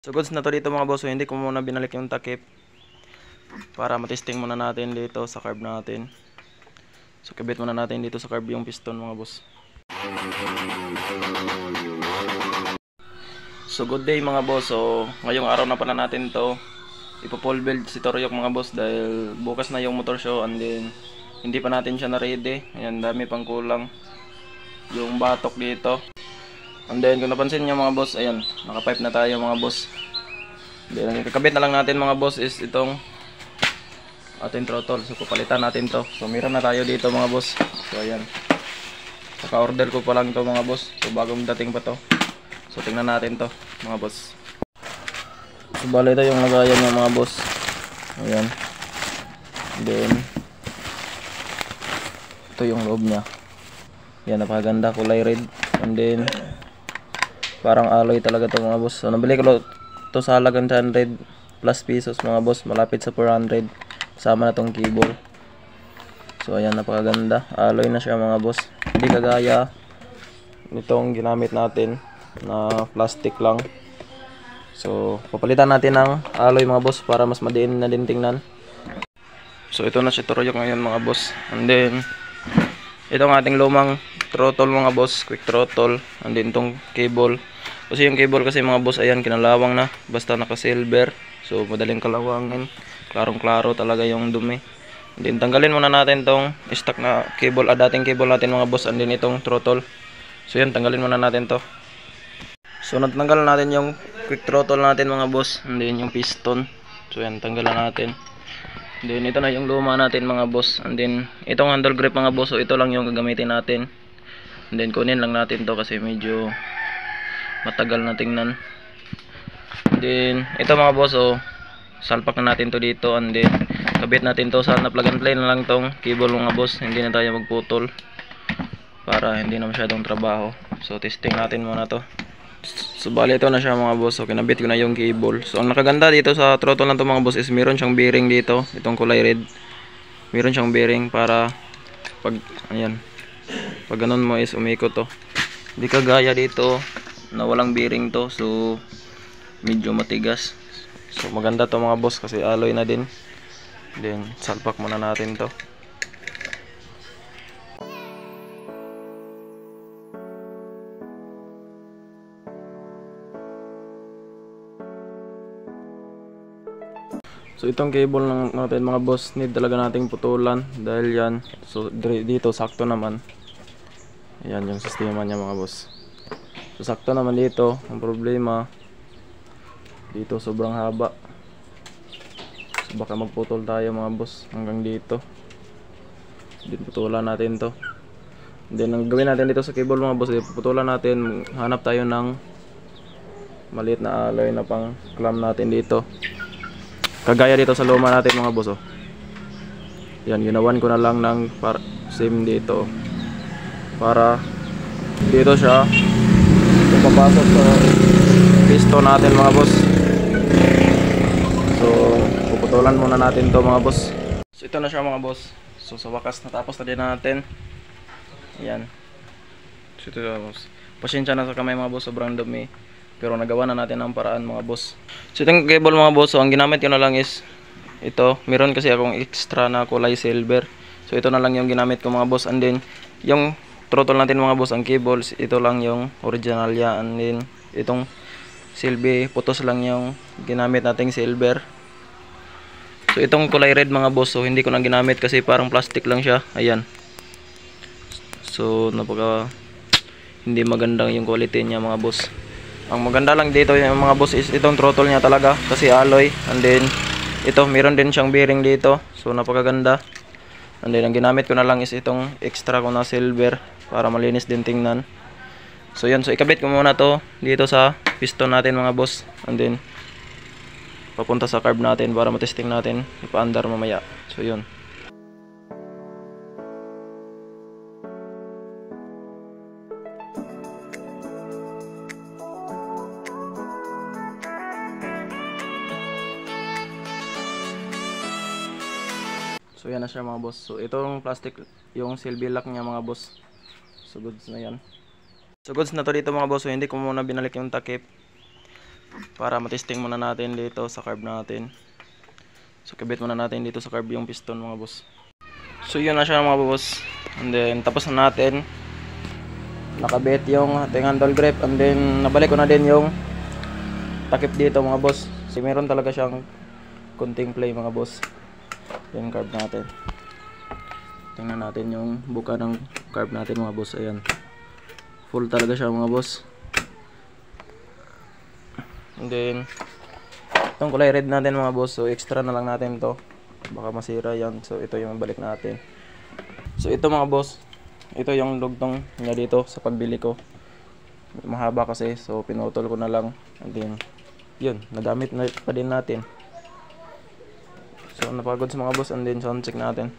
So goods na to dito mga boss, so hindi ko muna binalik yung takip para matesting muna natin dito sa carb natin. So kabit muna natin dito sa carb yung piston mga boss. So good day mga boss, so ngayong araw na pala natin to ipo-full build si Toryok mga boss dahil bukas na yung motor show and then hindi pa natin siya na ready. Ayan, dami pang kulang yung batok dito. And then kung napansin nyo mga boss, ayan, naka-pipe na tayo mga boss. Then ang kakabit na lang natin mga boss is itong ating throttle. So papalitan natin to. So meron na tayo dito mga boss. So ayan, naka-order ko pa lang to mga boss. So bagong dating pa to. So tingnan natin to mga boss. So bali ito yung lagayan niya mga boss. Ayan. Then ito yung loob niya. Yan, napakaganda, kulay red. And then parang alloy talaga to mga boss. So nabili ko to sa halagang 100 plus pesos mga boss, malapit sa 400. Kasama na tong cable. So ayan, napakaganda, alloy na siya mga boss. Hindi kagaya nitong ginamit natin na plastic lang. So papalitan natin ng alloy mga boss para mas madiin na din tingnan. So ito na si Toryok ngayon mga boss. And then itong ating lumang throttle mga boss, quick throttle. And then itong cable, kasi yung cable kasi mga boss, ayan, kinalawang na, basta naka silver. So madaling kalawangin, klarong klaro talaga yung dumi. And then tanggalin muna natin tong stock na cable, dating cable natin mga boss. And then itong throttle, so yan, tanggalin muna natin to. So natanggal natin yung quick throttle natin mga boss. And then yung piston, so yan, tanggalan natin. Then ito na yung luma natin mga boss. And then itong handle grip mga boss, so ito lang yung gagamitin natin. And then kunin lang natin to kasi medyo matagal na tingnan. And then ito mga boss, so salpak na natin to dito. And then kabit natin to sa plug and play na lang tong cable mga boss. Hindi na tayo magputol para hindi na masyadong trabaho. So testing natin muna to. So bali ito na siya mga boss. So kinabit ko na yung cable. So ang nakaganda dito sa throttle lang to mga boss is meron siyang bearing dito, itong kulay red. Meron siyang bearing para pag ayan, pag ganun mo is umikot to. Hindi kagaya dito na walang bearing to, so medyo matigas. So maganda to mga boss kasi alloy na din. Then salpak muna natin to. So itong cable lang natin mga boss, need talaga nating putulan dahil yan, so dito sakto naman. Ayan yung sistema niya mga boss. So sakto naman dito. Ang problema dito sobrang haba. So baka magputol tayo mga boss hanggang dito. Din putulan natin to. Then ang gawin natin dito sa cable mga boss, putulan natin, hanap tayo ng maliit na alloy na pang clamp natin dito. Kagaya dito sa luma natin mga boss, oh. Yan, ginawan ko na lang ng same dito para dito siya papasok sa piston natin mga boss. So puputulan muna natin to mga boss. So ito na siya mga boss. So sa wakas natapos na din natin. Ayan. So ito na boss. Pasensya na sa kamay mga boss, sobrang dumi, pero nagawa na natin ang paraan mga boss. So itong cable mga boss, so ang ginamit ko na lang is ito. Meron kasi akong extra na kulay silver. So ito na lang yung ginamit ko mga boss. And then yung throttle natin mga boss, ang cables, ito lang yung original ya. And then itong silbi, putos lang yung ginamit nating silver. So itong kulay red mga boss, so hindi ko na ginamit kasi parang plastic lang siya. Ayan. So napaka hindi maganda yung quality niya mga boss. Ang maganda lang dito yung mga boss is itong throttle niya talaga kasi alloy. And then ito, meron din siyang bearing dito. So napakaganda. And then ang ginamit ko na lang is itong extra ko na silver para malinis din tingnan. So yun, so ikabit ko muna to dito sa piston natin mga boss. And then papunta sa carb natin para matesting natin ipaandar mamaya. So yun. So yan na siya mga boss. So itong plastic, yung silbi lock niya mga boss. So goods na yan. So goods na to dito mga boss. So hindi ko muna binalik yung takip para matesting muna natin dito sa carb natin. So kabit muna natin dito sa carb yung piston mga boss. So yun na siya mga boss. And then tapos na natin. Nakabit yung ating handle grip. And then nabalik ko na din yung takip dito mga boss. Kasi meron talaga siyang kunting play mga boss. Yung carb natin. Tingnan natin yung buka ng carb natin mga boss. Ayan. Full talaga siya mga boss. And then itong kulay red natin mga boss. So extra na lang natin to. Baka masira yan. So ito yung balik natin. So ito mga boss. Ito yung dugtong niya dito sa pagbili ko. Mahaba kasi. So pinutol ko na lang. And then yun. Nagamit na pa din natin. So napagod sa mga boss. And then sound check natin.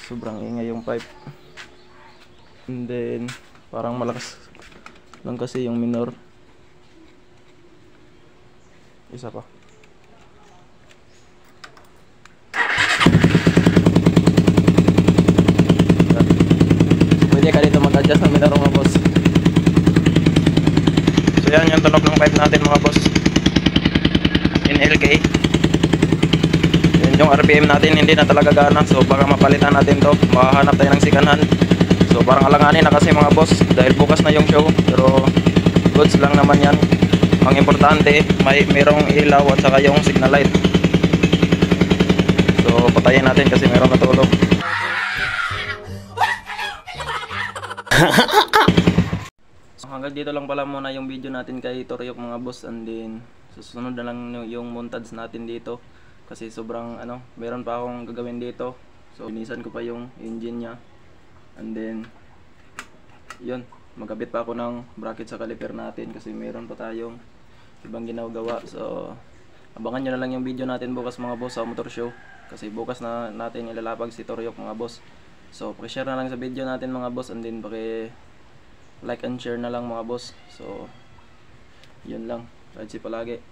Sobrang ingay yung pipe. And then parang malakas lang kasi yung minor. Isa pa. Pwede ka dito mag-adjust ng minor mga boss. So yan yung tunog ng pipe natin mga boss. In LK. Yan yung RPM natin hindi na talaga gana. So baka mapalitan natin to. Makahanap tayo ng second hand. So parang alanganin na kasi mga boss dahil bukas na yung show, pero goods lang naman yan. Ang importante mayroong ilaw at saka yung signal light. So patayin natin kasi mayroong natulog. So hanggang dito lang pala muna yung video natin kay Toryok mga boss. And then susunod na lang yung montage natin dito kasi sobrang meron pa akong gagawin dito. So inisan ko pa yung engine nya. And then yun, magkabit pa ako ng bracket sa caliper natin kasi meron pa tayong ibang ginagawa. So abangan nyo na lang yung video natin bukas mga boss sa motor show kasi bukas na natin ilalapag si Toryok mga boss. So paki-share na lang sa video natin mga boss. And then paki-like and share na lang mga boss. So yun lang, ride safe palagi.